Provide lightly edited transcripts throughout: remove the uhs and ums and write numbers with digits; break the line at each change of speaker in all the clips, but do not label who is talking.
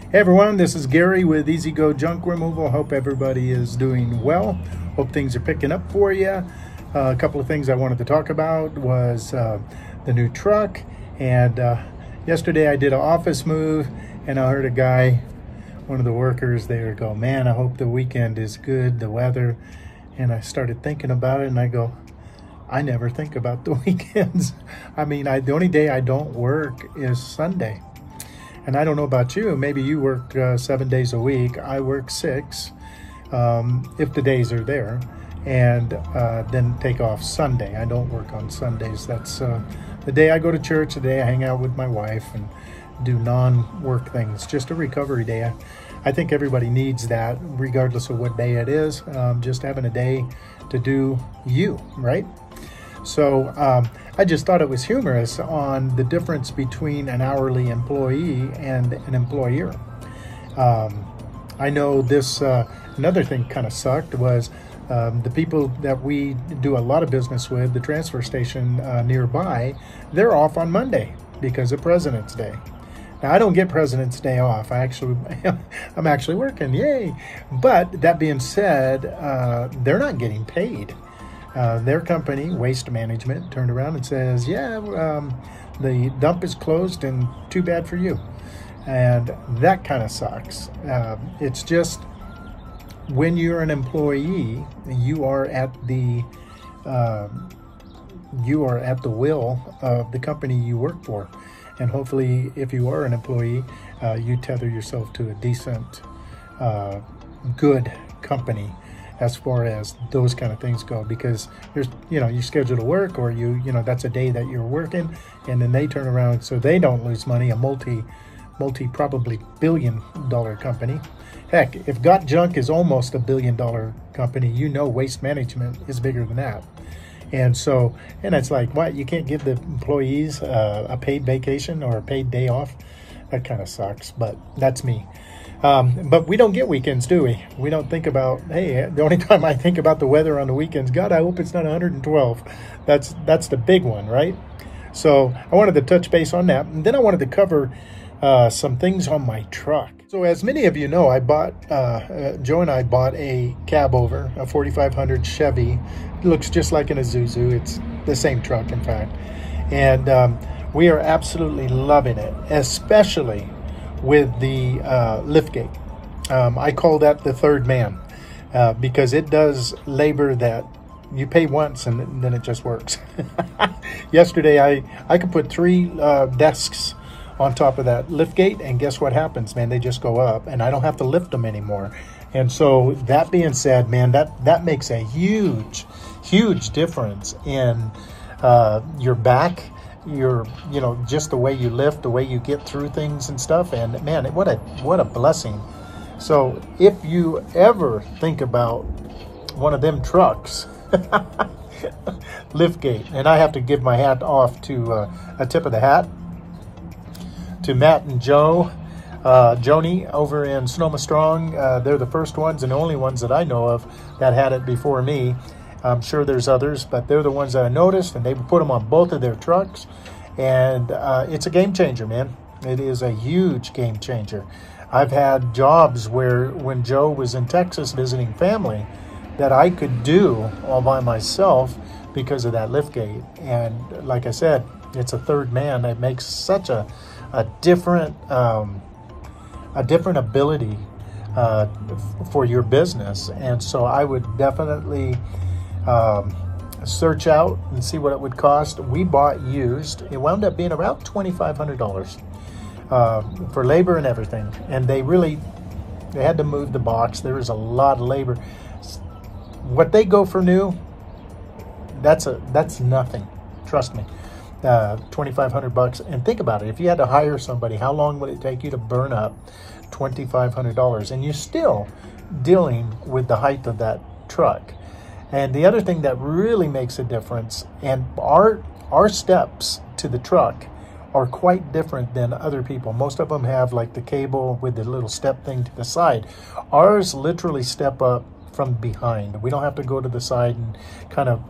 Hey everyone, this is Gary with Easy Go Junk Removal. Hope everybody is doing well. Hope things are picking up for you. A couple of things I wanted to talk about was the new truck. And yesterday I did an office move and I heard a guy, one of the workers there, go, "Man, I hope the weekend is good, the weather." And I started thinking about it and I go, I never think about the weekends. I mean, the only day I don't work is Sunday. And I don't know about you, maybe you work 7 days a week. I work 6, if the days are there, and then take off Sunday. I don't work on Sundays. That's the day I go to church, the day I hang out with my wife and do non-work things, just a recovery day. I think everybody needs that, regardless of what day it is, just having a day to do you, right? So I just thought it was humorous on the difference between an hourly employee and an employer. I know this, another thing kind of sucked was the people that we do a lot of business with, the transfer station nearby, they're off on Monday because of President's Day. Now, I don't get President's Day off. I'm actually working, yay. But that being said, they're not getting paid. Their company, Waste Management, turned around and says, yeah, the dump is closed and too bad for you. And that kind of sucks. It's just when you're an employee, you are at the will of the company you work for. And hopefully, if you are an employee, you tether yourself to a decent, good company as far as those kind of things go, because there's, you schedule to work, or that's a day that you're working, and then they turn around so they don't lose money, a multi probably billion-dollar company. Heck, if Got Junk is almost a billion-dollar company, Waste Management is bigger than that. And so, and it's like, what, you can't give the employees a paid vacation or a paid day off? That kind of sucks, but that's me. But we don't get weekends, do we? We don't think about, hey, the only time I think about the weather on the weekends, God, I hope it's not 112. That's the big one, right? So I wanted to touch base on that. And then I wanted to cover some things on my truck. So as many of you know, Joe and I bought a cab over, a 4500 Chevy. It looks just like an Isuzu. It's the same truck, in fact. And we are absolutely loving it, especially with the liftgate. I call that the third man because it does labor that you pay once and then it just works. Yesterday, I could put 3 desks on top of that liftgate, and guess what happens, man? They just go up, and I don't have to lift them anymore. And so that being said, man, that makes a huge difference in your back, just the way you lift, the way you get through things and stuff. And man, what a blessing. So if you ever think about one of them trucks, liftgate, and I have to give my hat off to a tip of the hat to Matt and Joe, Joni over in Sonoma Strong. They're the first ones and the only ones that I know of that had it before me. I'm sure there's others, but they're the ones that I noticed, and they put them on both of their trucks. And it's a game changer, man. It is a huge game changer. I've had jobs where when Joe was in Texas visiting family that I could do all by myself because of that liftgate. And like I said, it's a third man. It makes such a different ability for your business. And so I would definitely search out and see what it would cost. We bought used. It wound up being about $2,500 for labor and everything. And they had to move the box. There was a lot of labor. What they go for new, that's nothing. Trust me. $2,500. And think about it. If you had to hire somebody, how long would it take you to burn up $2,500? And you're still dealing with the height of that truck. And the other thing that really makes a difference, and our steps to the truck are quite different than other people. Most of them have like the cable with the little step thing to the side. Ours literally step up from behind. We don't have to go to the side and kind of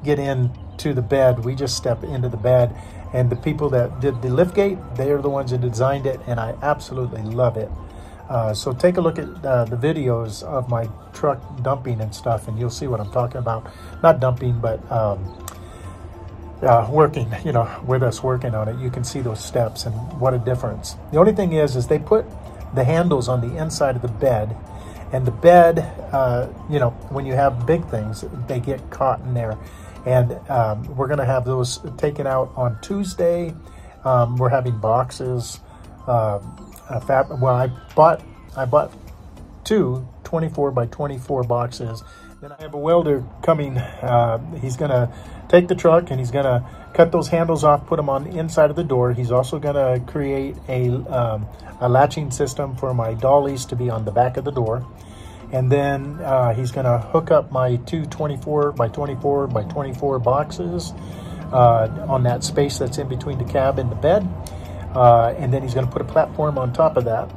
get into the bed. We just step into the bed. And the people that did the liftgate, they are the ones that designed it, and I absolutely love it. So take a look at the videos of my truck dumping and stuff, and you'll see what I'm talking about. Not dumping, but working, you know, with us working on it. You can see those steps and what a difference. The only thing is they put the handles on the inside of the bed, and the bed, you know, when you have big things, they get caught in there. And we're going to have those taken out on Tuesday. We're having boxes. Well, I bought two 24 by 24 boxes. Then I have a welder coming. He's going to take the truck and he's going to cut those handles off, put them on the inside of the door. He's also going to create a latching system for my dollies to be on the back of the door. And then he's going to hook up my two 24 by 24 by 24 boxes on that space that's in between the cab and the bed. And then he's going to put a platform on top of that,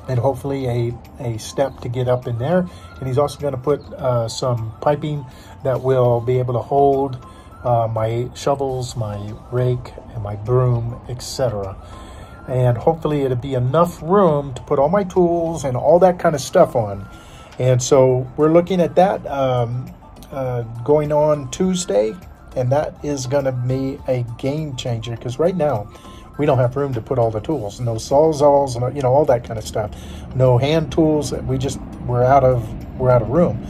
and hopefully a step to get up in there. And he's also going to put some piping that will be able to hold my shovels, my rake, and my broom, etc. And hopefully it'll be enough room to put all my tools and all that kind of stuff on. And so we're looking at that going on Tuesday, and that is going to be a game changer, because right now we don't have room to put all the tools. No sawzalls, and, you know, all that kind of stuff. No hand tools. We're out of room.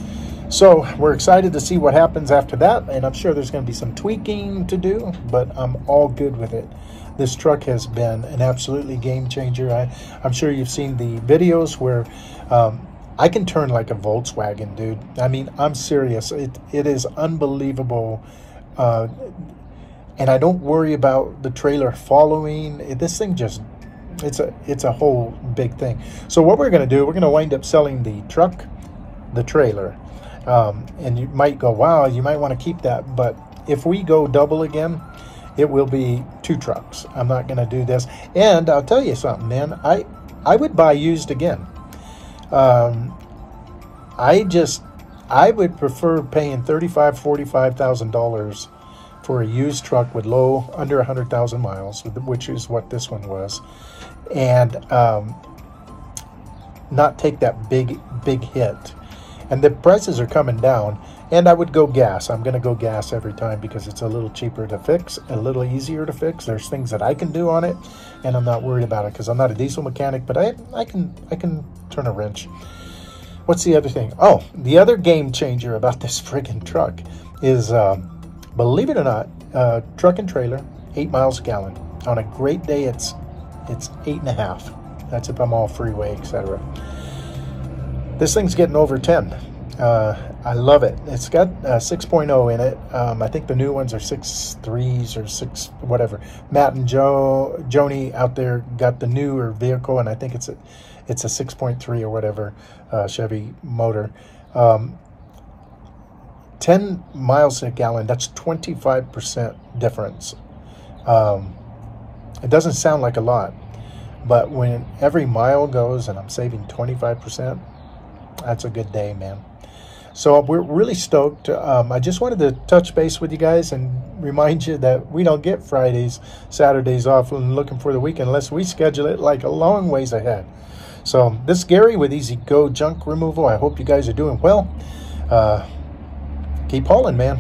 So we're excited to see what happens after that, and I'm sure there's going to be some tweaking to do, but I'm all good with it. This truck has been an absolutely game changer. I'm sure you've seen the videos where I can turn like a Volkswagen, dude. I mean, I'm serious. It is unbelievable. And I don't worry about the trailer following. This thing just, it's a whole big thing. So what we're going to do, we're going to wind up selling the truck, the trailer. And you might go, wow, you might want to keep that. But if we go double again, it will be two trucks. I'm not going to do this. And I'll tell you something, man. I would buy used again. I would prefer paying $35,000-$45,000 for a used truck with under 100,000 miles, which is what this one was, and not take that big hit. And the prices are coming down. And I would go gas. I'm going to go gas every time because it's a little cheaper to fix, a little easier to fix. There's things that I can do on it, and I'm not worried about it because I'm not a diesel mechanic, but I can turn a wrench. What's the other thing? Oh, the other game changer about this friggin' truck is, believe it or not, truck and trailer, 8 miles a gallon. On a great day, it's 8.5. That's if I'm all freeway, etc. This thing's getting over 10. I love it. It's got 6.0 in it. I think the new ones are 6.3s or 6 whatever. Matt and Joni out there got the newer vehicle, and I think it's a 6.3 or whatever Chevy motor. 10 miles a gallon. That's 25% difference. It doesn't sound like a lot, but when every mile goes and I'm saving 25%, that's a good day, man. So we're really stoked. I just wanted to touch base with you guys and remind you that we don't get Fridays, Saturdays off and looking for the weekend unless we schedule it like a long ways ahead. So this is Gary with Easy Go Junk Removal. I hope you guys are doing well. Keep hauling, man.